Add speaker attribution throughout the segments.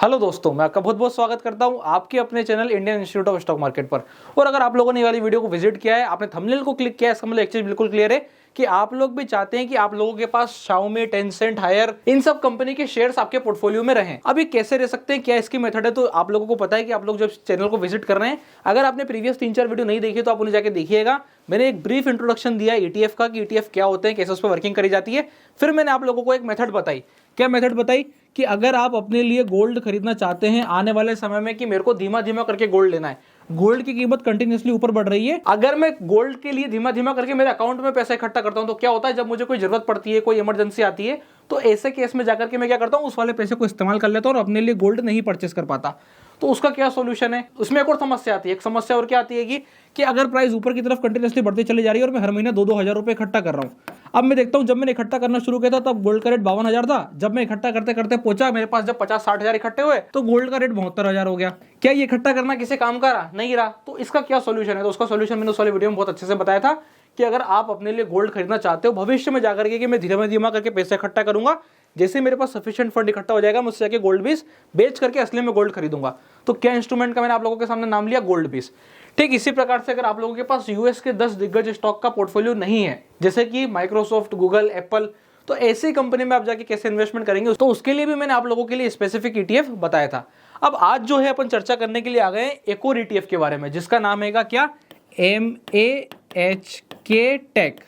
Speaker 1: Hello दोस्तों, मैं आपका बहुत बहुत स्वागत करता हूं आपके अपने channel Indian institute of stock market पर। और अगर आप लोगों ने ये वाली वीडियो को विजिट किया है, आपने थंबनेल को क्लिक किया है, इसका मतलब एक चीज बिल्कुल क्लियर है कि आप लोग भी चाहते हैं कि आप लोगों के पास Xiaomi, टेंसेंट, हायर इन सब कंपनी के शेयर्स आपके पोर्टफोलियो में रहें। अब ये कैसे रह सकते हैं, क्या इसकी मेथड है, तो आप लोगों को पता है कि आप लोग जब चैनल को विजिट कर रहे हैं, अगर आपने प्रीवियस 3-4 वीडियो नहीं देखी तो आप उन्हें जाके देखिएगा। मैंने एक ब्रीफ इंट्रोडक्शन दिया ईटीएफ का कि ईटीएफ क्या होते हैं, कैसे उस पर वर्किंग करी जाती है। फिर मैंने आप लोगों को एक मेथड बताई। क्या मेथड बताई? कि अगर आप अपने लिए गोल्ड खरीदना चाहते हैं आने वाले समय में, कि मेरे को धीमा धीमा करके गोल्ड लेना है, गोल्ड की कीमत कंटिन्यूअसली ऊपर बढ़ रही है, अगर मैं गोल्ड के लिए धीमा धीमा करके मेरे अकाउंट में पैसा इकट्ठा करता हूं तो क्या होता है, जब मुझे कोई जरूरत पड़ती है, कोई इमरजेंसी आती है, तो ऐसे केस में जाकर के मैं क्या करता हूं, उस वाले पैसे को इस्तेमाल कर लेता हूं और अपने लिए गोल्ड नहीं परचेस कर पाता। तो उसका क्या सोल्यूशन है? उसमें एक और समस्या आती है। एक समस्या और क्या आती है कि अगर प्राइस ऊपर की तरफ कंटिन्यूअसली बढ़ती चली जा रही है और मैं हर महीने 2-2 हज़ार रुपए इकट्ठा कर रहा हूं। अब मैं देखता हूं, जब मैंने इकट्ठा करना शुरू किया था तब गोल्ड का रेट 52,000 था। जब मैं इकट्ठा करते करते पहुंचा, मेरे पास जब 50-60 हज़ार इकट्ठे हुए तो गोल्ड का रेट 72,000 हो गया। क्या ये इकट्ठा करना किसी काम का रहा? नहीं रहा। तो इसका क्या सोल्यूशन है? तो उसका सोल्यूशन मैंने उस वाली वीडियो में बहुत अच्छे से बताया था कि अगर आप अपने लिए गोल्ड खरीदना चाहते हो भविष्य में जाकर के, कि मैं धीरे धीमा करके पैसे इकट्ठा करूंगा, जैसे मेरे पास सफिशिएंट फंड इकट्ठा हो जाएगा, मैं उससे जाके गोल्ड बीस बेच करके असली में गोल्ड खरीदूंगा। तो क्या इंस्ट्रूमेंट का मैंने आप लोगों के सामने नाम लिया? गोल्ड बीस। ठीक इसी प्रकार से अगर आप लोगों के पास यूएस के 10 दिग्गज स्टॉक का पोर्टफोलियो नहीं है, जैसे कि माइक्रोसॉफ्ट, गूगल, एप्पल, तो ऐसी कंपनी में आप जाके कैसे इन्वेस्टमेंट करेंगे, तो उसके लिए भी मैंने आप लोगों के लिए स्पेसिफिक ईटीएफ बताया था। अब आज जो है अपन चर्चा करने के लिए आ गए एक और ईटीएफ के बारे में, जिसका नाम है क्या? MAHK tech.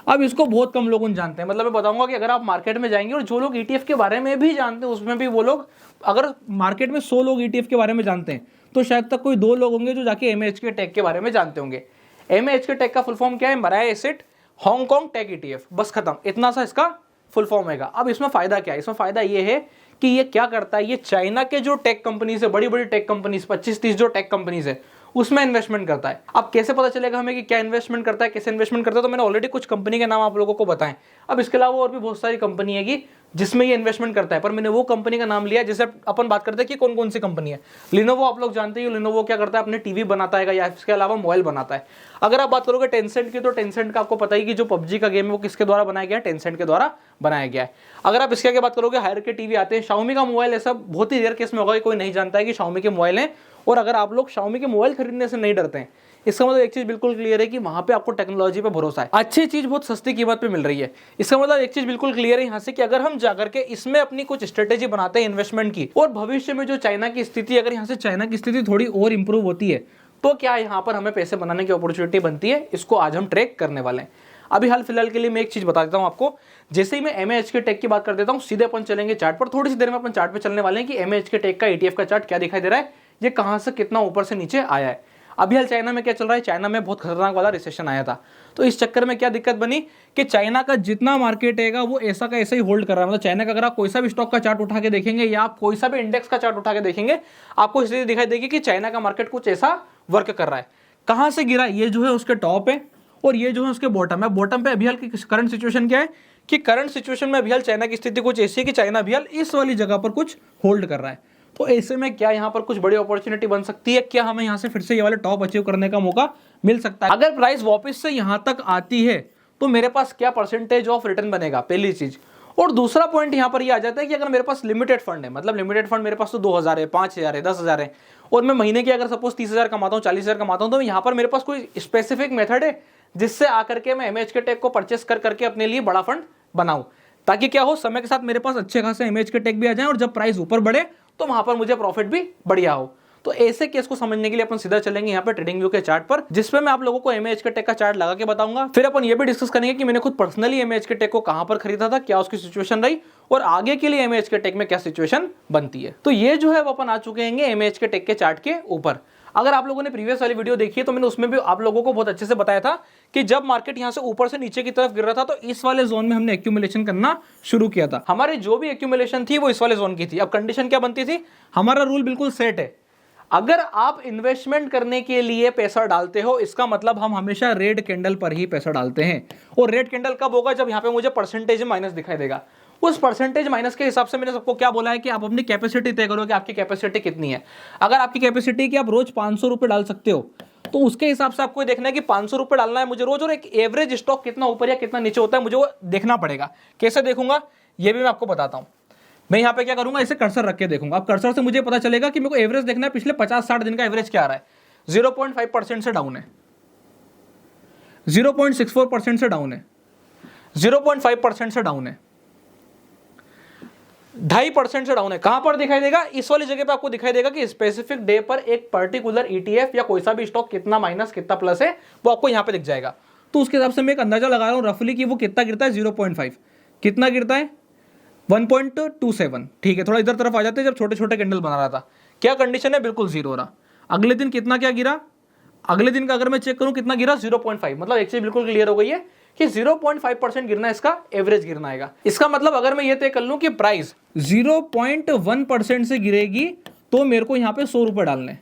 Speaker 1: अब इसको बहुत कम लोग जानते हैं। मतलब मैं बताऊंगा कि अगर आप मार्केट में जाएंगे और जो लोग ईटीएफ के बारे में भी जानते हैं, उसमें भी वो लोग, अगर मार्केट में 100 लोग ईटीएफ के बारे में जानते हैं तो शायद तक कोई 2 लोग होंगे जो जाके MAHK टेक के बारे में जानते होंगे। MAHK टेक का फुल फॉर्म क्या है? मराया एसेट हांगकांग टेक ईटीएफ। बस खत्म, इतना सा इसका फुल फॉर्म है। अब इसमें फायदा क्या है? इसमें फायदा ये है कि ये क्या करता है, ये चाइना के जो टेक कंपनीज है, बड़ी बड़ी टेक कंपनीज, 25-30 जो टेक कंपनीज है, उसमें इन्वेस्टमेंट करता है। अब कैसे पता चलेगा हमें कि क्या इन्वेस्टमेंट करता है, कैसे इन्वेस्टमेंट करता है? तो मैंने ऑलरेडी कुछ कंपनी के नाम आप लोगों को बताएं। अब इसके अलावा और भी बहुत सारी कंपनी है कि जिसमें ये इन्वेस्टमेंट करता है, पर मैंने वो कंपनी का नाम लिया जैसे अपन बात करते हैं कि कौन कौन सी कंपनी है। लिनोवो आप लोग जानते हैं, लिनोवो क्या करता है? अपने टीवी बनाता है या इसके अलावा मोबाइल बनाता है। अगर आप बात करोगे टेंसेंट की, तो टेंसेंट का आपको पता ही कि जो पबजी का गेम है वो किसके द्वारा बनाया गया है? टेंसेंट के द्वारा बनाया गया है। अगर आप इसके आगे बात करोगे, हायर के टीवी आते हैं। Xiaomi का मोबाइल ऐसा बहुत ही रेयर केस में होगा कि कोई नहीं जानता है कि Xiaomi के मोबाइल हैं। और अगर आप लोग Xiaomi के मोबाइल खरीदने से नहीं डरते हैं, इसका मतलब एक चीज बिल्कुल क्लियर है कि वहां पे आपको टेक्नोलॉजी पे भरोसा है, अच्छी चीज बहुत सस्ती कीमत पे मिल रही है। इसका मतलब एक चीज बिल्कुल क्लियर है यहां से कि अगर हम जाकर के इसमें अपनी कुछ स्ट्रेटेजी बनाते हैं इन्वेस्टमेंट की, और भविष्य में जो चाइना की स्थिति, अगर यहां से चाइना की स्थिति थोड़ी और इंप्रूव होती है, तो क्या यहां पर हमें पैसे बनाने की अपॉर्चुनिटी बनती है? इसको आज हम ट्रैक करने वाले हैं। अभी हाल फिलहाल के लिए मैं एक चीज बता देता हूं आपको। जैसे ही मैं MAHK टेक की बात कर देता हूं, सीधे अपन चलेंगे चार्ट पर। थोड़ी सी देर में अपन चार्ट पे चलने वाले हैं कि MAHK टेक का ETF का चार्ट क्या दिखाई दे रहा है, ये कहां से कितना ऊपर से नीचे आया है। अभी हाल चाइना में क्या चल रहा है? चाइना में बहुत खतरनाक वाला रिसेशन आया था। तो इस चक्कर में क्या दिक्कत बनी कि चाइना का जितना मार्केट है वो ऐसा का ऐसा ही होल्ड कर रहा है। मतलब चाइना का अगर आप कोई सा भी स्टॉक का चार्ट उठा के देखेंगे या आप कोई सा भी इंडेक्स का चार्ट उठा के देखेंगे, आपको इसलिए दिखाई देगी कि चाइना का मार्केट कुछ ऐसा वर्क कर रहा है। कहां से गिरा? ये जो है उसके टॉप है और ये जो है उसके बॉटम है। बॉटम पे अभी हाल की करंट सिचुएशन क्या है कि करंट सिचुएशन में अभी हाल चाइना की स्थिति कुछ ऐसी है कि चाइना अभी हाल इस वाली जगह पर कुछ होल्ड कर रहा है। तो ऐसे में क्या यहाँ पर कुछ बड़ी अपॉर्चुनिटी बन सकती है? क्या हमें यहाँ से फिर से ये वाले टॉप अचीव करने का मौका मिल सकता है? अगर प्राइस वापस से यहाँ तक आती है तो मेरे पास क्या परसेंटेज ऑफ रिटर्न बनेगा? पहली चीज। और दूसरा पॉइंट यहाँ पर ये आ जाता है कि अगर मेरे पास लिमिटेड फंड है, मतलब लिमिटेड फंड मेरे पास तो 2,000 है, 5,000 है, 10,000 है, और मैं महीने के अगर सपोज 30,000 कमाता हूँ, 40,000 कमाता हूँ, तो यहाँ पर मेरे पास कोई स्पेसिफिक मेथड है जिससे आकर के मैं MAHK टेक को परचेस कर करके अपने लिए बड़ा फंड बनाऊं, ताकि क्या हो, समय के साथ मेरे पास अच्छे खासे MAHK टेक भी आ जाए और जब प्राइस ऊपर बढ़े तो वहां पर मुझे प्रॉफिट भी बढ़िया हो। तो ऐसे केस को समझने के लिए अपन सीधा चलेंगे यहाँ पे ट्रेडिंग व्यू के चार्ट पर, जिसपे मैं आप लोगों को MAHK टेक का चार्ट लगा के बताऊंगा। फिर अपन ये भी डिस्कस करेंगे कि मैंने खुद पर्सनली MAHK टेक को कहां पर खरीदा था, क्या उसकी सिचुएशन रही, और आगे के लिए MAHK टेक में क्या सिचुएशन बनती है। तो ये जो है वो अपन आ चुके हैं MAHK टेक के चार्ट के ऊपर। अगर आप लोगों ने प्रीवियस वाली वीडियो देखी है तो मैंने उसमें भी आप लोगों को बहुत अच्छे से बताया था कि जब मार्केट यहां से ऊपर से नीचे की तरफ गिर रहा था तो इस वाले जोन में हमने एक्यूमुलेशन करना शुरू किया था। हमारी जो भी एक्यूमुलेशन थी वो इस वाले जोन की थी। अब कंडीशन क्या बनती थी? हमारा रूल बिल्कुल सेट है। अगर आप इन्वेस्टमेंट करने के लिए पैसा डालते हो, इसका मतलब हम हमेशा रेड कैंडल पर ही पैसा डालते हैं। और रेड कैंडल कब होगा? जब यहाँ पे मुझे परसेंटेज माइनस दिखाई देगा। उस परसेंटेज माइनस के हिसाब से मैंने सबको क्या बोला है कि आप अपनी कैपेसिटी तय करो कि आपकी कैपेसिटी कितनी है। अगर आपकी कैपेसिटी कि आप रोज 500 रुपए डाल सकते हो, तो उसके हिसाब से आपको देखना है कि 500 रुपए डालना है मुझे रोज, और एक एवरेज स्टॉक कितना ऊपर या कितना नीचे होता है मुझे वो देखना पड़ेगा। कैसे देखूंगा ये भी मैं आपको बताता हूं। मैं यहाँ पे क्या करूंगा, इसे कर्सर रख के देखूंगा। अब कर्सर से मुझे पता चलेगा कि मेरे को एवरेज देखना है, पिछले 50-60 दिन का एवरेज क्या आ रहा है। 0.5% से डाउन है, 0.64% से डाउन है, 0.5% से डाउन है, 2.5% से डाउन है। कहां पर दिखाई देगा? इस वाली जगह पे आपको दिखाई देगा कि स्पेसिफिक डे पर एक पर्टिकुलर ईटीएफ या कोई सा भी स्टॉक कितना माइनस कितना प्लस है वो आपको यहां पे दिख जाएगा। तो उसके हिसाब से मैं एक अंदाजा लगा रहा हूं रफली कि वो कितना गिरता है, 0.5। कितना गिरता है? 1.27। ठीक है, थोड़ा इधर तरफ आ जाते हैं। जब छोटे छोटे कैंडल बना रहा था, क्या कंडीशन है? बिल्कुल जीरो रहा। अगले दिन कितना क्या गिरा? अगले दिन का अगर मैं चेक करूं कितना गिरा, 0.5। मतलब एक चीज बिल्कुल क्लियर हो गई है कि 0.5% गिरना इसका एवरेज गिरना आएगा। इसका मतलब अगर मैं ये तय कर लूं कि प्राइस 0.1% से गिरेगी तो मेरे को यहां पे 100 रुपए डालने,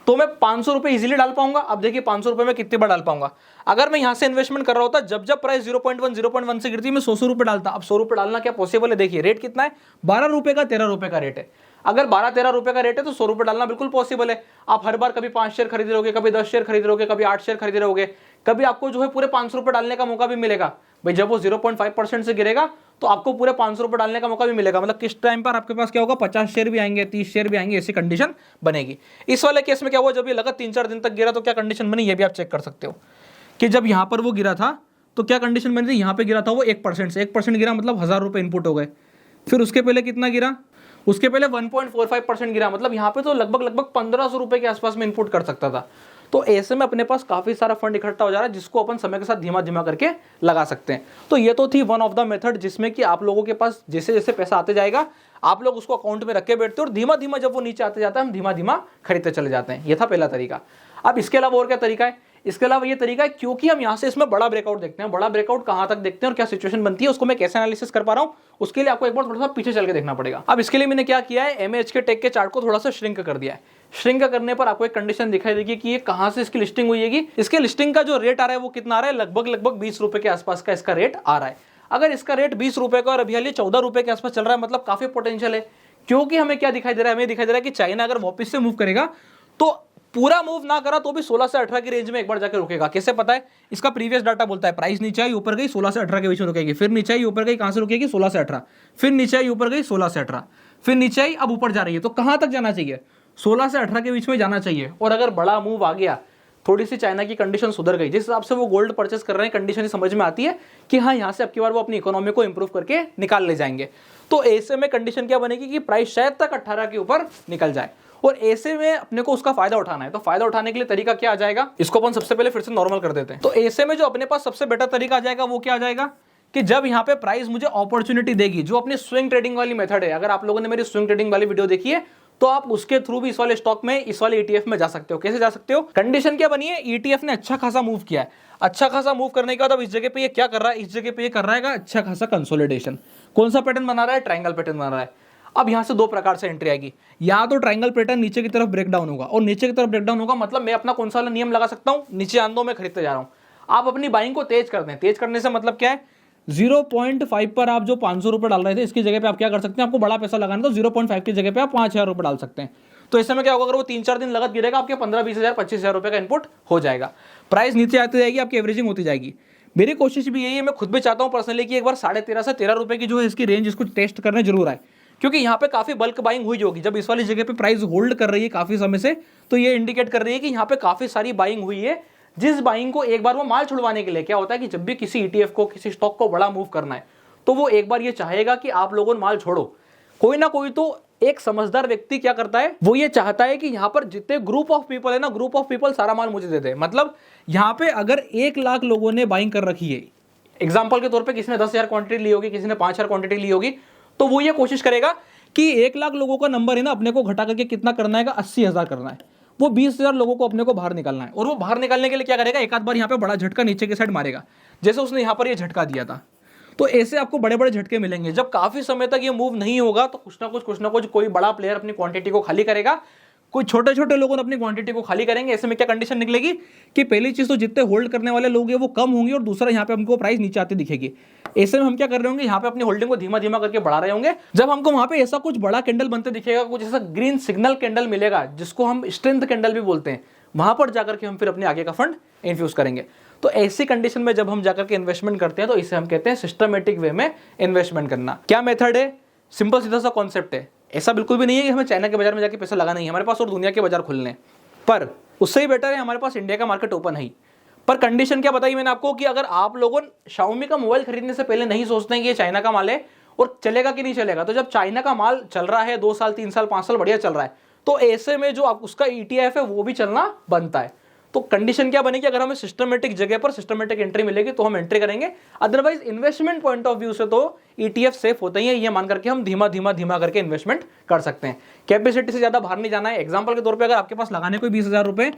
Speaker 1: तो मैं 500 रुपए इजीली डाल पाऊंगा। अब देखिए 500 रुपए में कितनी बार डाल पाऊंगा। अगर मैं यहां से इन्वेस्टमेंट कर रहा होता, जब जब प्राइस 0.1 से गिरती मैं 100 रुपए डालता। अब 100 रुपए डालना क्या पॉसिबल है? देखिए रेट कितना है, 12 रुपए का 13 रुपए का रेट है। अगर 12-13 रुपए का रेट है तो 100 रुपए डालना बिल्कुल पॉसिबल है। आप हर बार कभी 5 शेयर खरीद रहोगे, कभी 10 शेयर खरीद रहोगे, कभी 8 शेयर खरीद रहोगे, कभी आपको जो है पूरे 500 रुपए डालने का मौका भी मिलेगा। भाई जब वो 0.5% से गिरेगा तो आपको पूरे 500 रुपए डालने का मौका भी मिलेगा। मतलब किस टाइम पर आपके पास क्या होगा, 50 शेयर भी आएंगे, 30 शेयर भी आएंगे, ऐसी कंडीशन बनेगी। इस वाले केस में क्या हुआ, जब ये लगा 3-4 दिन तक गिरा तो क्या कंडीशन बनी, ये भी आप चेक कर सकते हो कि जब यहां पर वो गिरा था तो क्या कंडीशन बनी थी। यहां पे गिरा था वो 1% से, 1% गिरा मतलब 1000 रुपए इनपुट हो गए। फिर उसके पहले कितना गिरा, उसके पहले 1.45% गिरा। मतलब यहां पे तो लगभग 1500 रुपए के आसपास में इनपुट कर सकता था। तो ऐसे में अपने पास काफी सारा फंड इकट्ठा हो जा रहा है जिसको अपन समय के साथ धीमा धीमा करके लगा सकते हैं। तो ये तो थी वन ऑफ द मेथड जिसमें कि आप लोगों के पास जैसे जैसे पैसा आते जाएगा आप लोग उसको अकाउंट में रख के बैठते हो और धीमा धीमा जब वो नीचे आते जाता है हम धीमा धीमा खरीदते चले जाते हैं। ये था पहला तरीका। अब इसके अलावा और क्या तरीका है? इसके अलावा ये तरीका है, क्योंकि हम यहां से इसमें बड़ा ब्रेकआउट देखते हैं, बड़ा ब्रेकआउट कहां तक देखते हैं और क्या सिचुएशन बनती है उसको मैं कैसे एनालिसिस कर पा रहा हूं, उसके लिए आपको एक बार थोड़ा सा पीछे चल के देखना पड़ेगा। अब इसके लिए मैंने क्या किया है, एमएच के टेक के चार्ट को थोड़ा सा श्रिंक कर दिया है। श्रिंक करने पर आपको एक कंडीशन दिखाई देगी कि ये कहां से इसकी लिस्टिंग हुई है। इसके लिस्टिंग का जो रेट आ रहा है वो कितना आ रहा है, लगभग 20 रुपए के आसपास का इसका रेट आ रहा है। अगर इसका रेट 20 रुपए का और अभी हाल 14 रुपए के आसपास चल रहा है, मतलब काफी पोटेंशियल है। क्योंकि हमें क्या दिखाई दे रहा है, हमें दिखाई दे रहा है कि चाइना अगर वापस से मूव करेगा तो पूरा मूव ना करा तो भी 16 से 18 की रेंज में एक बार जाकर रुकेगा। कैसे पता है? इसका प्रीवियस डाटा बोलता है प्राइस नीचे आई ऊपर गई 16 से 18 के बीच में रुकेगी, फिर नीचे आई ऊपर गई, कहां से रुकेगी 16 से 18, फिर नीचे आई ऊपर गई 16 से 18, फिर नीचे आई अब ऊपर जा रही है। तो कहां तक जाना चाहिए? 16 से 18 के बीच में जाना चाहिए। और अगर बड़ा मूव आ गया, थोड़ी सी चाइना की कंडीशन सुधर गई, जिस हिसाब से वो गोल्ड परचेस कर रहे हैं, कंडीशन समझ में आती है कि हाँ यहाँ से अब की बार वो अपनी इकोनॉमी को इंप्रूव करके निकाल ले जाएंगे। तो ऐसे में कंडीशन क्या बनेगी कि प्राइस शायद तक 18 के ऊपर निकल जाए और ऐसे में अपने को उसका फायदा उठाना है। तो फायदा उठाने के लिए तरीका क्या आ जाएगा, इसको अपन सबसे पहले फिर से नॉर्मल कर देते हैं। तो ऐसे में जो अपने पास सबसे बेटर तरीका आ जाएगा वो क्या आ जाएगा कि जब यहाँ पे प्राइस मुझे अपॉर्चुनिटी देगी, जो अपनी स्विंग ट्रेडिंग वाली मेथड है। अगर आप लोगों ने मेरी स्विंग ट्रेडिंग वाली वीडियो देखी है तो आप उसके थ्रू भी इस वाले स्टॉक में, इस वाले ईटीएफ में जा सकते हो। कैसे जा सकते हो? कंडीशन क्या बनी है, ईटीएफ ने अच्छा खासा मूव किया है। अच्छा खासा मूव करने के बाद अब इस जगह पे ये क्या कर रहा है, इस जगह पे ये कर रहा है अच्छा खासा कंसोलिडेशन। कौन सा पैटर्न बना रहा है? ट्रायंगल पैटर्न बना रहा है। अब यहां से दो प्रकार से एंट्री आएगी, या तो ट्रायंगल पैटर्न नीचे की तरफ ब्रेकडाउन होगा, और नीचे की तरफ ब्रेकडाउन होगा मतलब मैं अपना कौन सा वाला नियम लगा सकता हूं, नीचे आंदो मैं खरीदते जा रहा हूं। आप अपनी बाइंग को तेज कर दें। तेज करने से मतलब क्या है, 0.5 पर आप जो 500 रुपए डाल रहे थे इसकी जगह पे आप क्या कर सकते हैं, आपको बड़ा पैसा लगाना तो 0.5 की जगह पे आप 5000 रुपए डाल सकते हैं। तो ऐसे में क्या होगा, अगर वो 3-4 दिन लगत गिरेगा आपके 15-20 हजार 25 हजार रुपए का इनपुट हो जाएगा। प्राइस नीचे आती जाएगी, आपकी एवरेजिंग होती जाएगी। मेरी कोशिश भी यही है, मैं खुद भी चाहता हूं पर्सनली कि एक बार 13.5 से 13 रुपए की जो है इसकी रेंज इसको टेस्ट करने जरूर आए, क्योंकि यहाँ पे काफी बल्क बाइंग हुई होगी। जब इस वाली जगह पे प्राइस होल्ड कर रही है काफी समय से तो ये इंडिकेट कर रही है कि यहाँ पे काफी सारी बाइंग हुई है, जिस बाइंग को एक बार वो माल छुड़वाने के लिए क्या होता है कि जब भी किसी ईटीएफ को, किसी स्टॉक को बड़ा मूव करना है तो वो एक बार ये चाहेगा कि आप लोगों ने माल छोड़ो। कोई ना कोई तो एक समझदार व्यक्ति क्या करता है, वो ये चाहता है कि यहां पर जितने ग्रुप ऑफ पीपल है ना, ग्रुप ऑफ पीपल सारा माल मुझे दे दे। मतलब यहां पे अगर 1 लाख लोगों ने बाइंग कर रखी है, एग्जांपल के तौर पे किसी ने 10,000 क्वांटिटी ली होगी, किसी ने 5,000 क्वांटिटी ली होगी, तो वो ये कोशिश करेगा कि 1 लाख लोगों का नंबर है ना, अपने को घटा करके कितना करना है, 80,000 करना है। वो 20,000 लोगों को अपने को बाहर निकालना है, और वो बाहर निकालने के लिए क्या करेगा, एक आध बार यहाँ पे बड़ा झटका नीचे की साइड मारेगा, जैसे उसने यहाँ पर ये झटका दिया था। तो ऐसे आपको बड़े बड़े झटके मिलेंगे। जब काफी समय तक ये मूव नहीं होगा तो कुछ ना कुछ कोई बड़ा प्लेयर अपनी क्वांटिटी को खाली करेगा, कोई छोटे छोटे लोगों ने अपनी क्वांटिटी को खाली करेंगे। ऐसे में क्या कंडीशन निकलेगी कि पहली चीज तो जितने होल्ड करने वाले लोग हैं वो कम होंगे, और दूसरा यहाँ पे हमको प्राइस नीचे आती दिखेगी। ऐसे में हम क्या कर रहे होंगे, यहाँ पे अपनी होल्डिंग को धीमा धीमा करके बढ़ा रहे होंगे। जब हमको वहां पे ऐसा कुछ बड़ा कैंडल बनते दिखेगा, कुछ ऐसा ग्रीन सिग्नल कैंडल मिलेगा जिसको हम स्ट्रेंथ कैंडल भी बोलते हैं, वहां पर जाकर के हम फिर अपने आगे का फंड इन्फ्यूज करेंगे। तो ऐसी कंडीशन में जब हम जाकर के इन्वेस्टमेंट करते हैं तो इसे हम कहते हैं सिस्टमेटिक वे में इन्वेस्टमेंट करना। क्या मेथड है, सिंपल सीधा सा कॉन्सेप्ट है। ऐसा बिल्कुल भी नहीं है कि हमें चाइना के बाजार में जाके पैसा लगाना ही है, हमारे पास और दुनिया के बाजार खुलने, पर उससे ही बेटर है हमारे पास इंडिया का मार्केट ओपन है ही। पर कंडीशन क्या बताई मैंने आपको कि अगर आप लोगों Xiaomi का मोबाइल खरीदने से पहले नहीं सोचते हैं कि ये चाइना का माल है और चलेगा कि नहीं चलेगा, तो जब चाइना का माल चल रहा है 2 साल 3 साल 5 साल बढ़िया चल रहा है, तो ऐसे में जो उसका ETF है वो भी चलना बनता है। तो कंडीशन क्या बनेगी, अगर हमें सिस्टमेटिक जगह पर सिस्टमेटिक एंट्री मिलेगी तो हम एंट्री करेंगे, otherwise investment point of view से तो ETF सेफ होते ही है, ये मान करके हम धीमा धीमा धीमा करके इन्वेस्टमेंट कर सकते हैं। कैपेसिटी से ज्यादा बाहर नहीं जाना है। एग्जांपल के तौर पे अगर आपके पास लगाने कोई 20,000 रुपए,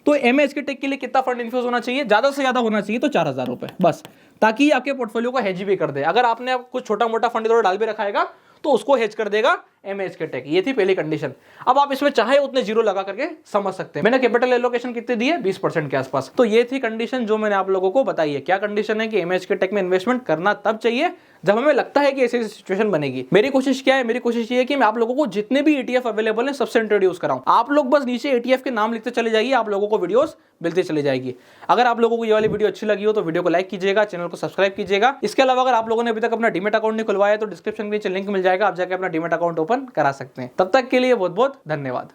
Speaker 1: तो MHK टेक के लिए कितना फंड इन्फ्यूज होना चाहिए, ज्यादा से ज्यादा होना चाहिए तो 4,000 रुपए बस, ताकि आपके पोर्टफोलियो को हेज भी कर दे। अगर आपने कुछ छोटा मोटा फंड इधर डाल भी रखाएगा तो उसको हेज कर देगा MHK टेक। ये थी पहली कंडीशन। अब आप इसमें चाहे उतने जीरो लगा करके समझ सकते हैं। मैंने कैपिटल एलोकेशन कितनी दी है, 20% के आसपास। तो ये थी कंडीशन जो मैंने आप लोगों को बताई है। क्या कंडीशन है कि MHK टेक में इन्वेस्टमेंट करना तब चाहिए जब हमें लगता है कि ऐसी सिचुएशन बनेगी। मेरी कोशिश क्या है, मेरी कोशिश ये है कि मैं आप लोगों को जितने भी ETF अवेलेबल है सबसे इंट्रोड्यूस कराऊं। आप लोग बस नीचे ETF के नाम लिखते चले जाइए, आप लोगों को वीडियोस मिलती चली जाएगी। अगर आप लोगों को ये वाली वीडियो अच्छी लगी हो तो वीडियो को लाइक कीजिएगा, चैनल को सब्सक्राइब कीजिएगा। इसके अलावा अगर आप लोगों ने अभी तक अपना डीमैट अकाउंट नहीं खुलवाया तो डिस्क्रिप्शन के नीचे लिंक मिल जाएगा, आप जाकर अपना डीमैट अकाउंट ओपन करा सकते हैं। तब तक के लिए बहुत बहुत धन्यवाद।